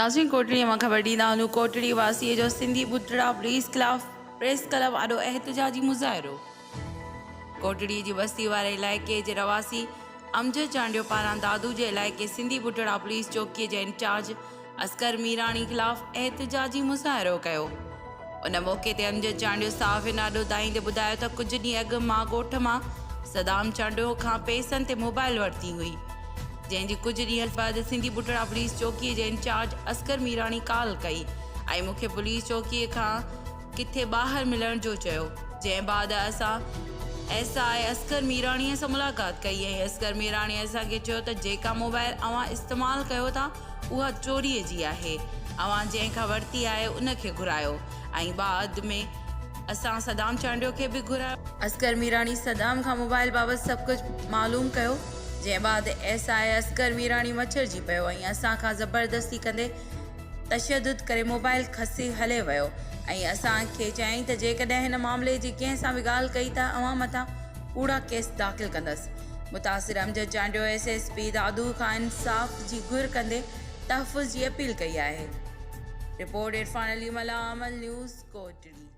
नाज़रीन कोटड़ी में खबर ॾींदा आहियूं। कोटड़ी वासीअ जो सिंधी बुटड़ा पुलिस खिलाफ़ प्रेस क्लब आॾो एहतजाजी मुज़ाहिरो। कोटड़ी जी बस्ती वारे इलाइक़े जे रवासी अमजद चांडियो पारां दादू जे इलाइक़े सिंधी बुटड़ा पुलिस चौकीअ जे इंचार्ज असकर मीराणी खिलाफ़ एहतजाजी मुज़ाहिरो कयो। उन मौक़े ते अमजद चांडियो साफ़ नाॾो दाईंदे ॿुधायो त कुझु ॾींहं अॻु मां ॻोठ मां सदाम चांडियो खां पैसनि ते मोबाइल वरिती हुई, जंहिंजी कुझु ॾींहं बाद सिंधी बुटड़ा पुलिस चौकीअ जे इंचार्ज असकर मीराणी कॉल कई ऐं मूंखे पुलिस चौकीअ खां किथे ॿाहिरि मिलण जो चयो। जंहिं बाद असां SI असकर मीराणीअ सां मुलाक़ात कई ऐं असकर मीराणीअ असांखे चयो त जेका मोबाइल अव्हां इस्तेमालु कयो था उहा चोरीअ जी आहे, अव्हां जंहिंखां वरिती आहे उनखे घुरायो। ऐं बाद में असां सदाम चांडियो खे बि घुरायो। असकर मीराणी सदाम खां मोबाइल बाबति सभु कुझु मालूम कयो, जंहिं बाद SI असकर मीराणी मछरजी पियो ऐं असां खां ज़बरदस्ती कंदे तशद्दुद करे मोबाइल खसी हले वियो ऐं असांखे चयईं त जेकॾहिं हिन मामले जी कंहिं सां बि ॻाल्हि कई त अव्हां मथां कूड़ा केस दाख़िल कंदसि। मुतासिर अमजद चांडियो SSP दादू खां इंसाफ़ जी घुर कंदे तहफ़ुज़ जी अपील कई आहे। रिपोर्ट इरफान अली मला, अमल न्यूज़, कोटड़ी।